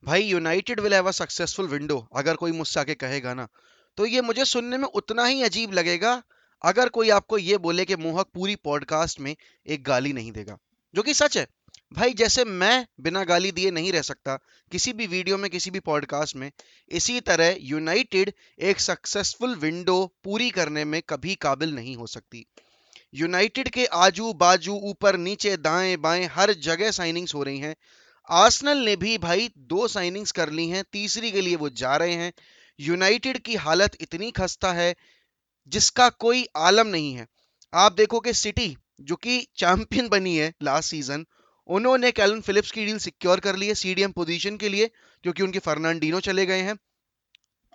भाई United will have a successful window, अगर कोई मुझसे आके कहेगा ना, तो ये मुझे सुनने में उतना ही अजीब लगेगा अगर कोई आपको ये बोले कि मोहक पूरी पॉडकास्ट में एक गाली नहीं देगा, जो कि सच है। भाई जैसे मैं बिना गाली दिए नहीं रह सकता किसी भी वीडियो में, किसी भी पॉडकास्ट में, इसी तरह यूनाइटेड एक सक्सेसफुल विंडो पूरी करने में कभी काबिल नहीं हो सकती। यूनाइटेड के आजू बाजू, ऊपर नीचे, दाएं बाएं, हर जगह साइनिंग्स हो रही हैं। आर्सेनल ने भी भाई दो साइनिंग्स कर ली हैं, तीसरी के लिए वो जा रहे हैं। यूनाइटेड की हालत इतनी खस्ता है जिसका कोई आलम नहीं है। आप देखो कि सिटी, जो कि चैंपियन बनी है लास्ट सीजन, उन्होंने कैल्विन फिलिप्स की डील सिक्योर कर ली है सीडीएम पोजीशन के लिए, क्योंकि उनके फर्नांडिनो चले गए हैं।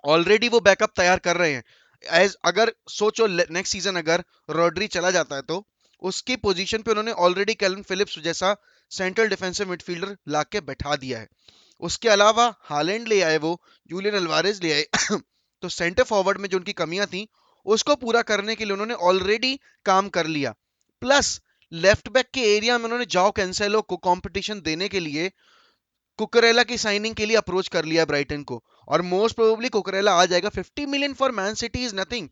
ऑलरेडी वो बैकअप तैयार कर रहे हैं। एज अगर सोचो नेक्स्ट सीजन अगर रॉड्री चला जाता है तो उसकी पोजीशन पे उन्होंने ऑलरेडी कैल्विन फिलिप्स जैसा सेंट्रल डिफेंसिव मिडफील्डर लाके बैठा दिया है। उसके अलावा हालैंड ले आए, वो जूलियन अल्वारेज ले आए तो सेंटर फॉरवर्ड में जो उनकी कमियां थी उसको पूरा करने के लिए उन्होंने ऑलरेडी काम कर लिया। प्लस लेफ्ट बैक के एरिया में उन्होंने जाओ कैंसेलो को कंपटीशन देने के लिए कुकरेला की साइनिंग के लिए अप्रोच कर लिया ब्राइटन को, और मोस्ट प्रोबेबली कुकरेला आ जाएगा। 50 million for man city is nothing.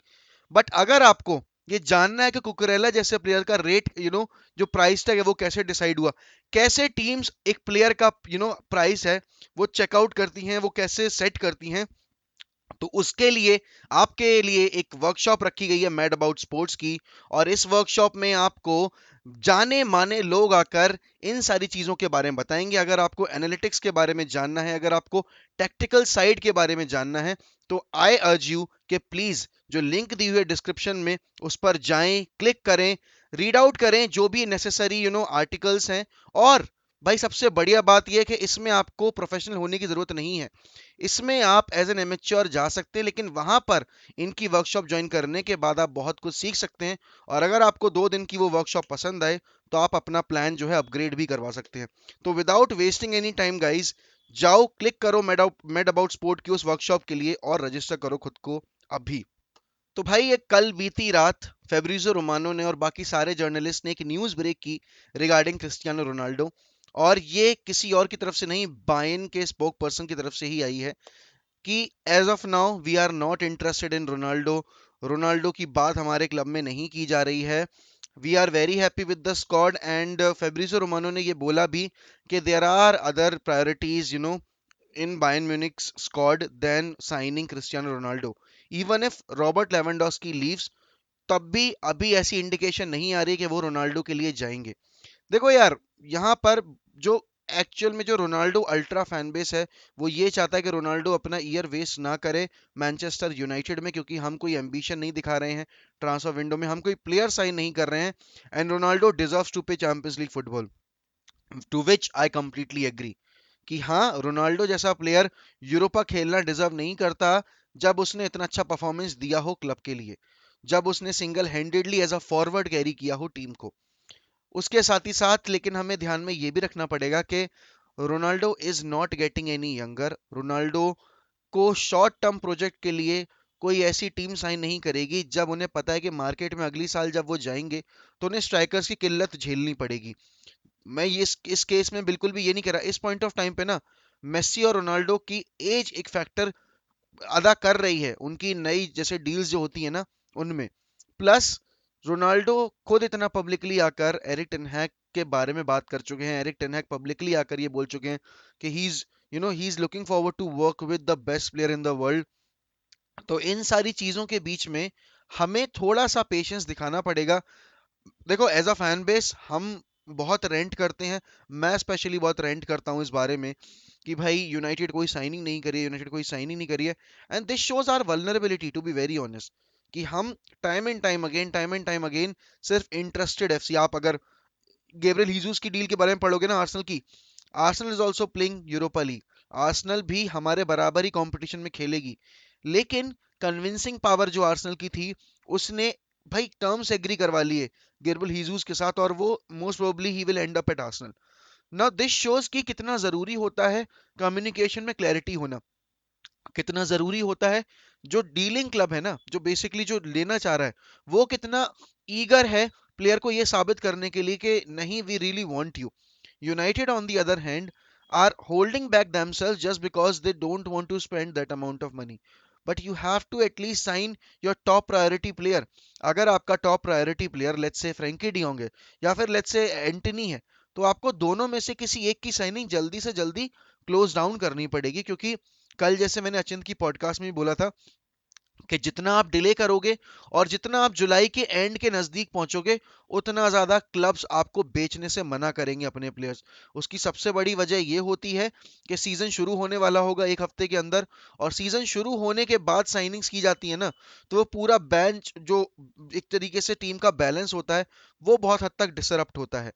But अगर आपको ये जानना है कि कुकरेला जैसे प्लेयर का रेट, जो प्राइस टैग है वो कैसे डिसाइड हुआ, कैसे टीम्स एक प्लेयर का प्राइस है वो चेकआउट करती हैं, वो कैसे सेट करती हैं, तो उसके लिए आपके लिए एक वर्कशॉप रखी गई है मैड अबाउट स्पोर्ट्स की। और इस वर्कशॉप में आपको जाने माने लोग आकर इन सारी चीजों के बारे में बताएंगे। अगर आपको एनालिटिक्स के बारे में जानना है, अगर आपको टेक्टिकल साइड के बारे में जानना है, तो आई अर्ज यू कि प्लीज जो लिंक दी हुई है डिस्क्रिप्शन में उस पर जाएं, क्लिक करें, रीड आउट करें जो भी नेसेसरी आर्टिकल्स हैं। और भाई सबसे बढ़िया बात यह है कि इसमें आपको प्रोफेशनल होने की जरूरत नहीं है। इसमें आप एज एन एमेच्योर जा सकते हैं, लेकिन वहां पर इनकी वर्कशॉप ज्वाइन करने के बाद आप बहुत कुछ सीख सकते हैं। और अगर आपको 2 दिन की वो वर्कशॉप पसंद आए तो आप अपना प्लान जो है अपग्रेड भी करवा सकते हैं। तो without wasting any time guys, जाओ क्लिक करो मेड अबाउट स्पोर्ट की उस वर्कशॉप के लिए और रजिस्टर करो खुद को अभी। तो भाई ये कल बीती रात फेब्रिजो रोमानो ने और बाकी सारे जर्नलिस्ट ने एक न्यूज ब्रेक की रिगार्डिंग क्रिस्टियानो रोनाल्डो। और ये किसी और की तरफ से नहीं, बायन के स्पोक पर्सन की तरफ से ही आई है कि as of now we are not interested in Ronaldo. Ronaldo की बात हमारे क्लब में नहीं की जा रही है। We are very happy with the squad. And Fabrizio Romano ने ये बोला भी कि there are other priorities in Bayern Munich's squad than signing Cristiano Ronaldo. Even if Robert Lewandowski leaves, तब भी अभी ऐसी इंडिकेशन नहीं आ रही कि वो रोनाल्डो के लिए जाएंगे। देखो यार, यहाँ पर जो एक्चुअल में जो रोनाल्डो अल्ट्रा फैन बेस है वो ये चाहता है कि रोनाल्डो अपना ईयर वेस्ट ना करे मैनचेस्टर यूनाइटेड में, क्योंकि हम कोई एम्बिशन नहीं दिखा रहे हैं ट्रांसफर विंडो में, हम कोई प्लेयर साइन नहीं कर रहे हैं। And Ronaldo deserves to play Champions League football, to which I completely agree कि हाँ, रोनाल्डो जैसा प्लेयर यूरोपा खेलना डिजर्व नहीं करता जब उसने इतना अच्छा परफॉर्मेंस दिया हो क्लब के लिए, जब उसने single handedly as a forward carry किया हो टीम को। उसके साथ ही साथ लेकिन हमें ध्यान में ये भी रखना पड़ेगा कि Ronaldo is not getting any younger. Ronaldo को शॉर्ट टर्म प्रोजेक्ट के लिए कोई ऐसी टीम साइन नहीं करेगी जब उन्हें पता है कि मार्केट में अगली साल जब वो जाएंगे तो उन्हें स्ट्राइकर्स की किल्लत झेलनी पड़ेगी। मैं ये इस केस में बिल्कुल भी ये नहीं कह रहा, इस पॉइंट ऑफ टाइम पे ना मेसी और रोनाल्डो की एज एक फैक्टर अदा कर रही है उनकी नई जैसे डील्स जो होती है ना उनमें। प्लस रोनाल्डो खुद इतना पब्लिकली आकर एरिक टेनहैग के बारे में बात कर चुके हैं। एरिक टेनहैग पब्लिकली आकर ये बोल चुके हैं कि he is looking forward to work with the best player in the world. तो इन सारी चीजों के बीच में हमें थोड़ा सा पेशेंस दिखाना पड़ेगा। देखो एज अ फैन बेस हम बहुत रेंट करते हैं, मैं स्पेशली बहुत रेंट करता हूँ इस बारे में कि भाई यूनाइटेड कोई साइनिंग नहीं करी है, यूनाइटेड कोई साइनिंग नहीं करी है। And this shows our vulnerability to be very honest, कि हम टाइम एंड टाइम अगेन सिर्फ इंटरेस्टेड एफसी। आप अगर गेब्रियल हीजूस की डील के बारे में पढ़ोगे ना आर्सेनल की, Arsenal is also playing Europa league, Arsenal भी हमारे बराबर ही कंपटीशन में खेलेगी। लेकिन कन्विंसिंग पावर जो आर्सेनल की थी, उसने भाई टर्म्स एग्री करवा लिए गेब्रियल हीजूस के साथ, और वो most probably he will and up at Arsenal. Now this shows कि कितना जरूरी होता है कम्युनिकेशन में क्लैरिटी होना, कितना जरूरी होता है जो डीलिंग क्लब है ना, जो बेसिकली जो लेना चाह रहा है, वो कितना ईगर है प्लेयर को ये साबित करने के लिए कि नहीं we really want you. United on the other hand, are holding back themselves just because they don't want to spend that amount of money. But you have to at least sign your top priority player. अगर आपका top priority player let's say Frenkie de Jong है या फिर let's say Antony है, तो आपको दोनों में से किसी एक की साइनिंग जल्दी से जल्दी क्लोज डाउन करनी पड़ेगी, क्योंकि कल जैसे मैंने अचिंत की पॉडकास्ट में भी बोला था कि जितना आप डिले करोगे और जितना आप जुलाई के एंड के नजदीक पहुंचोगे, उतना ज्यादा क्लब्स आपको बेचने से मना करेंगे अपने प्लेयर्स। उसकी सबसे बड़ी वजह यह होती है कि सीजन शुरू होने वाला होगा एक हफ्ते के अंदर, और सीजन शुरू होने के बाद साइनिंग्स की जाती है ना, तो वो पूरा बेंच जो एक तरीके से टीम का बैलेंस होता है, वो बहुत हद तक डिसरप्ट होता है।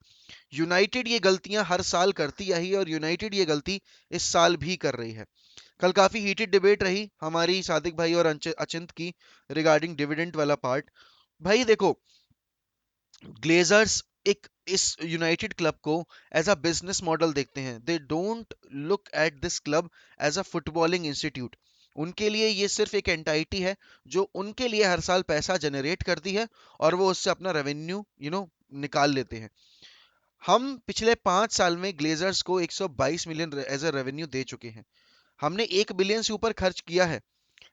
यूनाइटेड ये गलतियां हर साल करती आई है और यूनाइटेड ये गलती इस साल भी कर रही है। कल काफी हीटेड डिबेट रही हमारी सादिक भाई और अचिंत की रिगार्डिंग डिविडेंड वाला पार्ट। भाई देखो, ग्लेजर्स एक इस यूनाइटेड क्लब को एज अ बिजनेस मॉडल देखते हैं। They don't look at this club as a footballing institute. उनके लिए ये सिर्फ एक एंटाइटी है जो उनके लिए हर साल पैसा जनरेट करती है और वो उससे अपना रेवेन्यू निकाल लेते हैं। हम पिछले 5 साल में ग्लेजर्स को 122 मिलियन एज अ रेवेन्यू दे चुके हैं। हमने 1 बिलियन से ऊपर खर्च किया है,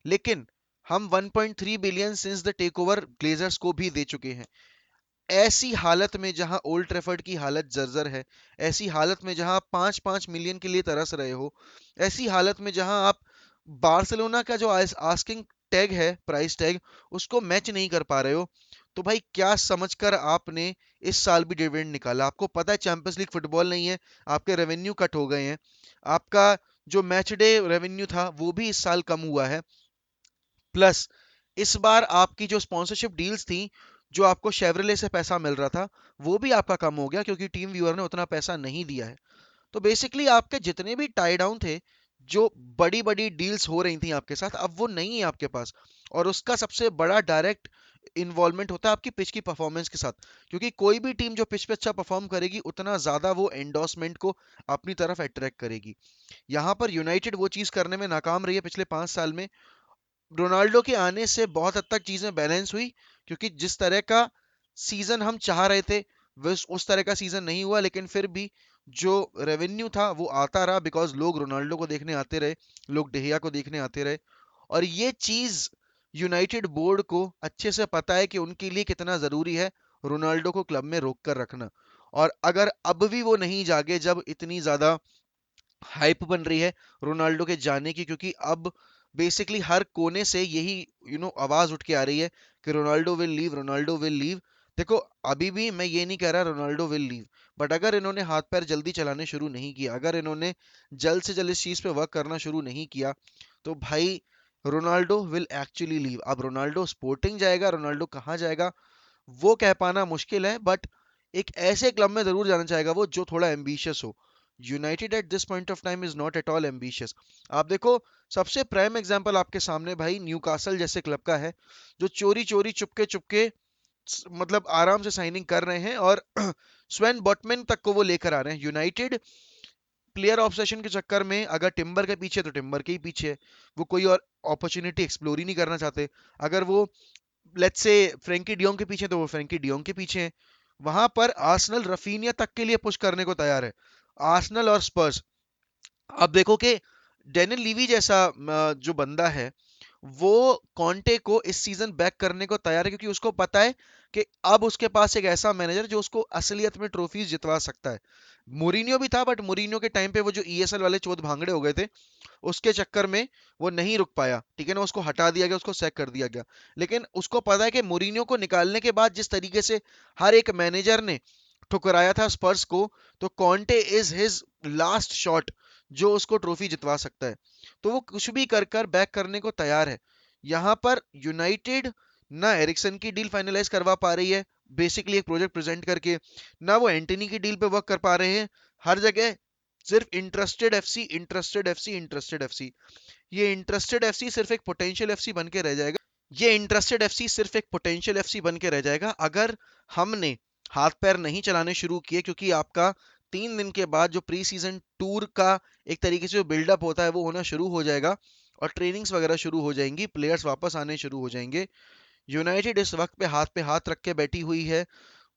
लेकिन हम 1.3 billion since the takeover Glazers को भी दे चुके हैं। ऐसी हालत में जहां ओल्ड ट्रेफर्ड की हालत जर्जर है, ऐसी हालत में जहां आप 5-5 मिलियन के लिए तरस रहे हो, ऐसी हालत में जहां आप बार्सिलोना का जो आस्किंग टैग है, प्राइस टैग, उसको मैच नहीं कर पा रहे हो, तो भाई क्या समझकर आपने इस साल भी डिविडेंड निकाला? आपको पता है चैंपियंस लीग फुटबॉल नहीं है, आपके रेवेन्यू कट हो गए हैं, आपका जो मैच डे रेवेन्यू था वो भी इस साल कम हुआ है। प्लस इस बार आपकी जो स्पॉन्सरशिप डील्स थी, जो आपको शेवरले से पैसा मिल रहा था, वो भी आपका कम हो गया क्योंकि टीम व्यूअर ने उतना पैसा नहीं दिया है। तो बेसिकली आपके जितने भी टाई डाउन थे, जो बड़ी बड़ी डील्स हो रही थी आपके साथ, अब वो नहीं है आपके पास। और उसका सबसे बड़ा डायरेक्ट इन्वॉल्वमेंट होता है आपकी पिच की परफॉर्मेंस के साथ, क्योंकि कोई भी टीम जो पिच पे अच्छा परफॉर्म करेगी, उतना ज्यादा वो एंडोर्समेंट को अपनी तरफ अट्रैक्ट करेगी। यहाँ पर यूनाइटेड वो चीज करने में नाकाम रही है पिछले 5 साल में। रोनाल्डो के आने से बहुत हद तक चीजें बैलेंस हुई, क्योंकि जिस तरह का सीजन हम चाह रहे थे उस तरह का सीजन नहीं हुआ, लेकिन फिर भी जो रेवेन्यू था वो आता रहा, बिकॉज लोग रोनाल्डो को देखने आते रहे, लोग डेहिया को देखने आते रहे। और ये चीज यूनाइटेड बोर्ड को अच्छे से पता है कि उनके लिए कितना जरूरी है रोनाल्डो को क्लब में रोक कर रखना। और अगर अब भी वो नहीं जागे, जब इतनी ज्यादा हाइप बन रही है रोनाल्डो के जाने की, क्योंकि अब बेसिकली हर कोने से यही आवाज उठ के आ रही है कि Ronaldo will leave, Ronaldo will leave. देखो, अभी भी मैं ये नहीं कह रहा रोनाल्डो विल लीव, बट अगर इन्होंने हाथ पैर जल्दी चलाने शुरू नहीं किया, अगर इन्होंने जल्द से जल्द इस चीज पे वर्क करना शुरू नहीं किया, तो भाई रोनाल्डो विल एक्चुअली लीव। अब रोनाल्डो स्पोर्टिंग जाएगा, रोनाल्डो कहाँ जाएगा वो कह पाना मुश्किल है, बट एक ऐसे क्लब में जरूर जाना चाहेगा वो जो थोड़ा एम्बिशियस हो। United at this point of time is not at all ambitious. आप देखो, सबसे प्राइम एग्जांपल आपके सामने भाई न्यूकासल जैसे क्लब का है, जो चोरी चोरी चुपके चुपके मतलब आराम से साइनिंग कर रहे हैं, और स्वेन बॉटमैन तक को वो लेकर आ रहे हैं। यूनाइटेड प्लेयर ऑब्सेशन के चक्कर में अगर टिम्बर के पीछे तो टिम्बर के ही पीछे है, वो कोई और अपॉर्चुनिटी एक्सप्लोर ही नहीं करना चाहते। अगर वो लेट्स से फ्रेंकी डियोंग के पीछे तो वो फ्रेंकी डियोंग के पीछे हैं। वहां पर आर्सेनल रफीनिया तक के लिए पुश करने को तैयार है, आर्सेनल और स्पर्स। अब देखो कि डेनिल लीवी जैसा जो बंदा है, वो कॉन्टे को इस सीजन बैक करने को तैयार है, क्योंकि उसको पता है कि अब उसके पास एक ऐसा मैनेजर जो उसको असलियत में ट्रॉफीज जितवा सकता है। मोरिनियो भी था, बट मोरिनियो के टाइम पे वो जो ईएसएल वाले चौथ भांगड़े हो गए थे, उसके चक्कर में वो नहीं रुक पाया, ठीक है ना, उसको हटा दिया गया, उसको सैक कर दिया गया। लेकिन उसको पता है कि मोरिनियो को निकालने के बाद जिस तरीके से हर एक मैनेजर ने ठुकराया था स्पर्स को, तो Conte is his last shot जो उसको ट्रॉफी जितवा सकता है। तो वो कुछ भी कर कर बैक करने को तैयार है। यहाँ पर यूनाइटेड ना एरिक्सन की डील फाइनलाइज करवा पा रही है बेसिकली एक प्रोजेक्ट प्रेजेंट करके, ना वो एंटनी की डील पे वर्क कर पा रहे हैं। हर जगह सिर्फ interested FC, interested FC, interested FC. ये इंटरेस्टेड एफसी सिर्फ एक पोटेंशियल एफसी बन के रह जाएगा। ये इंटरेस्टेड एफसी सिर्फ एक पोटेंशियल एफसी बन के रह जाएगा अगर हमने हाथ पैर नहीं चलाने शुरू किए, क्योंकि आपका 3 दिन के बाद जो प्री सीजन टूर का एक तरीके से जो बिल्डअप होता है वो होना शुरू हो जाएगा, और ट्रेनिंग्स वगैरह शुरू हो जाएंगी, प्लेयर्स वापस आने शुरू हो जाएंगे। यूनाइटेड इस वक्त पे हाथ रख के बैठी हुई है।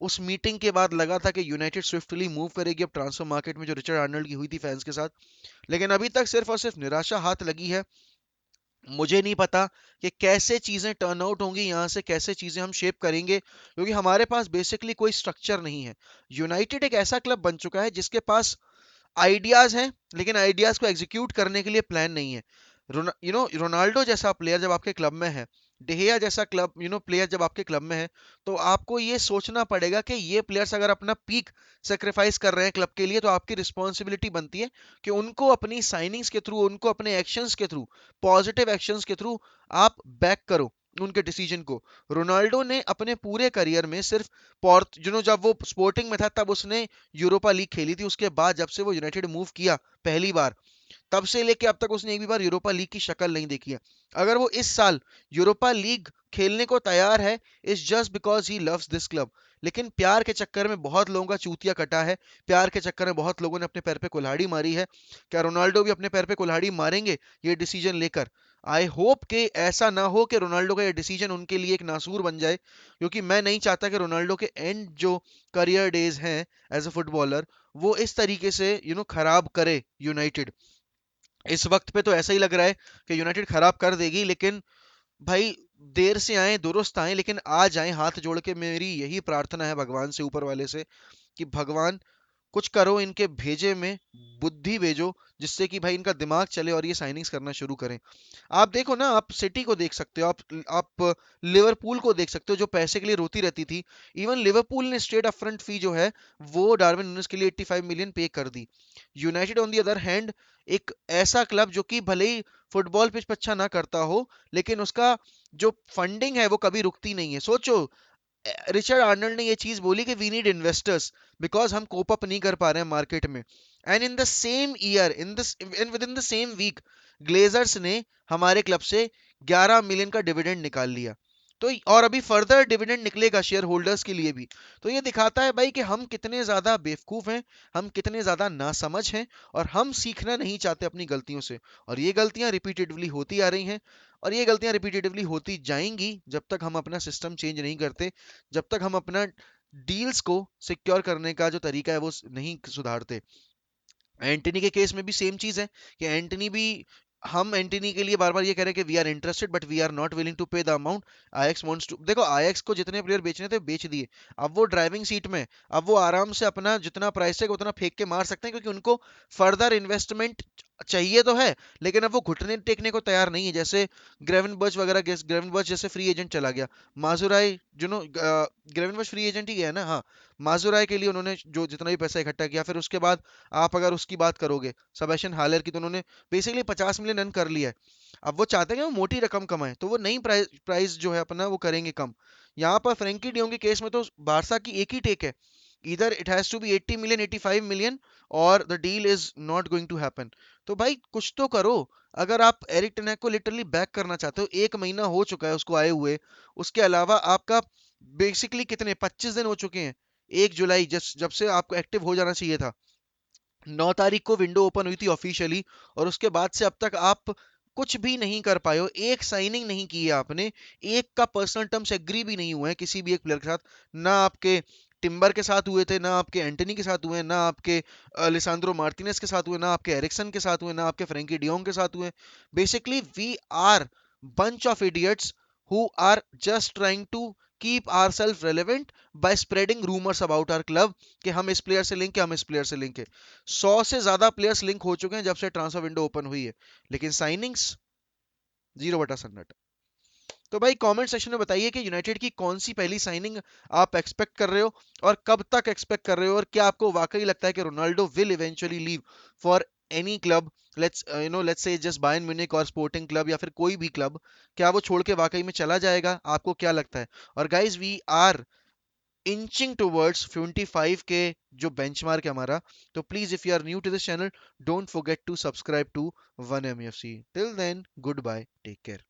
उस मीटिंग के बाद लगा था कि यूनाइटेड स्विफ्टली मूव करेगी अब ट्रांसफर मार्केट में, जो रिचर्ड आर्नल्ड की हुई थी फैंस के साथ। लेकिन अभी तक सिर्फ और सिर्फ निराशा हाथ लगी है। मुझे नहीं पता कि कैसे चीजें टर्न आउट होंगी, यहाँ से कैसे चीजें हम शेप करेंगे, क्योंकि हमारे पास बेसिकली कोई स्ट्रक्चर नहीं है। यूनाइटेड एक ऐसा क्लब बन चुका है जिसके पास आइडियाज हैं, लेकिन आइडियाज को एग्जीक्यूट करने के लिए प्लान नहीं है। रोनाल्डो जैसा प्लेयर जब आपके क्लब में है, डेहिया जैसा क्लब प्लेयर जब आपके क्लब में है, तो आपको ये सोचना पड़ेगा कि ये प्लेयर्स अगर अपना पीक सेक्रीफाइस कर रहे हैं क्लब के लिए, तो आपकी रिस्पॉन्सिबिलिटी बनती है कि उनको अपनी साइनिंग्स के थ्रू, उनको अपने एक्शंस के थ्रू, पॉजिटिव एक्शंस के थ्रू आप बैक करो उनके डिसीजन को। रोनाल्डो ने अपने पूरे करियर में सिर्फ जब वो स्पोर्टिंग में था तब उसने यूरोपा लीग खेली थी। उसके बाद जब से वो यूनाइटेड मूव किया पहली बार, तब से लेके अब तक उसने एक भी बार यूरोपा लीग की शक्ल नहीं देखी है। अगर वो इस साल यूरोपा लीग खेलने को तैयार है, is just because he loves this club. लेकिन प्यार के चक्कर में बहुत लोगों का चूतिया कटा है, प्यार के चक्कर में बहुत लोगों ने अपने पैर पे कुल्हाड़ी मारी है। क्या रोनाल्डो भी अपने पैर पे कुल्हाड़ी मारेंगे ये डिसीजन लेकर? आई होप कि ऐसा ना हो कि रोनाल्डो का ये डिसीजन उनके लिए एक नासूर बन जाए, क्योंकि मैं नहीं चाहता कि रोनाल्डो के एंड जो करियर डेज हैं एज अ फुटबॉलर, वो इस तरीके से खराब करे यूनाइटेड। इस वक्त पे तो ऐसा ही लग रहा है कि यूनाइटेड खराब कर देगी, लेकिन भाई देर से आए दुरुस्त आए, लेकिन आ जाए। हाथ जोड़ के मेरी यही प्रार्थना है भगवान से, ऊपर वाले से, कि भगवान कुछ करो, इनके भेजे में बुद्धि भेजो, जिससे कि भाई इनका दिमाग चले और ये साइनिंग्स करना शुरू करें। आप देखो ना, आप सिटी को देख सकते हो, आप लिवरपूल को देख सकते हो, जो पैसे के लिए रोती रहती थी। इवन लिवरपूल ने स्ट्रेट अप फ्रंट फी जो है वो डार्विन नुनेस के लिए 85 मिलियन पे कर दी। United on the other hand, एक ऐसा क्लब जो कि भले ही फुटबॉल पिच पे अच्छा ना करता हो, लेकिन उसका जो फंडिंग है वो कभी रुकती नहीं है। सोचो, रिचर्ड आर्नल्ड ने ये चीज बोली कि वी नीड इन्वेस्टर्स बिकॉज हम कोप अप नहीं कर पा रहे हैं मार्केट में। And in the same year, in with in the same week, Glazers ने हमारे क्लब से 11 मिलियन का डिविडेंड निकाल लिया। तो और अभी फर्दर डिविडेंड निकलेगा शेयर होल्डर्स के लिए भी। तो ये दिखाता है भाई कि हम कितने ज्यादा बेवकूफ हैं, हम कितने ज्यादा नासमझ हैं, और हम सीखना नहीं चाहते अपनी गलतियों से। और ये गलतियां रिपीटेडली होती आ रही हैं, और ये गलतियां रिपीटेडली होती जाएंगी जब तक हम अपना सिस्टम चेंज नहीं करते, जब तक हम अपना डील्स को सिक्योर करने का जो तरीका है वो नहीं सुधारते। एंटनी के केस में भी सेम चीज है कि एंटनी भी, हम एंटनी के लिए बार बार ये कह रहे हैं कि we are interested but we are not willing to pay the amount Ajax wants to. देखो, आईएक्स को जितने प्लेयर बेचने थे बेच दिए, अब वो ड्राइविंग सीट में, अब वो आराम से अपना जितना प्राइस है उतना फेंक के मार सकते हैं, क्योंकि उनको फर्दर इन्वेस्टमेंट चाहिए तो है, लेकिन अब वो घुटने टेकने को तैयार नहीं है। जैसे ग्रेवनबर्च वगैरह, ग्रेवनबर्च जैसे फ्री एजेंट चला गया, माजुराई ग्रेवनबर्च फ्री एजेंट ही गया ना, हाँ। माजुराई के लिए उन्होंने जो जितना भी पैसा इकट्ठा किया, फिर उसके बाद आप अगर उसकी बात करोगे सबैस्टियन हालर की, तो उन्होंने बेसिकली 50 मिलियन रन कर लिया है। अब वो चाहते हैं कि वो मोटी रकम कमाए, तो वो नई प्राइस जो है अपना वो करेंगे कम। यहाँ पर फ्रेंकी डियोंग के केस में तो बारसा की एक ही टेक है, इधर it has to be 80 million 85 million, और the deal is not going to happen. तो भाई कुछ तो करो। अगर आप एरिक टेन को लिटरली बैक करना चाहते हो, एक महीना हो चुका है उसको आए हुए, उसके अलावा आपका बेसिकली कितने 25 दिन हो चुके हैं, 1 जुलाई जब से आपको एक्टिव हो जाना चाहिए था। 9 तारीख को विंडो ओपन हुई थी ऑफिशियली, और उसके बाद से अब तक आप कुछ भी नहीं कर पाए हो, एक साइनिंग नहीं की है आपने, एक का पर्सनल टर्म्स एग्री भी नहीं हुआ है किसी भी एक प्लेयर के साथ। ना आपके टिम्बर के साथ हुए थे, ना आपके एंटनी के साथ हुए, ना आपके लिसांड्रो मार्टिनेज के साथ हुए, ना आपके एरिक्सन के साथ हुए, ना आपके फ्रेंकी डियोंग के साथ हुए। Basically we are bunch of idiots who are just trying to keep ourselves relevant by spreading rumors about our club कि हम इस प्लेयर से लिंक है, हम इस प्लेयर से लिंक है। 100 से ज्यादा प्लेयर्स लिंक हो चुके हैं जब से ट्रांसफर विंडो ओपन हुई है, लेकिन साइनिंग्स 0/सन्नाटा। तो भाई कमेंट सेक्शन में बताइए कि यूनाइटेड की कौन सी पहली साइनिंग आप एक्सपेक्ट कर रहे हो, और कब तक एक्सपेक्ट कर रहे हो, और क्या आपको वाकई लगता है कि Ronaldo will eventually leave for any club, let's say just Bayern Munich और स्पोर्टिंग क्लब, या फिर कोई भी क्लब, क्या वो छोड़ के वाकई में चला जाएगा? आपको क्या लगता है? और guys we are inching towards 25 के जो बेंचमार्क है हमारा। तो please if you are new to this channel, don't forget to subscribe to 1MFC। Till then, goodbye, take care.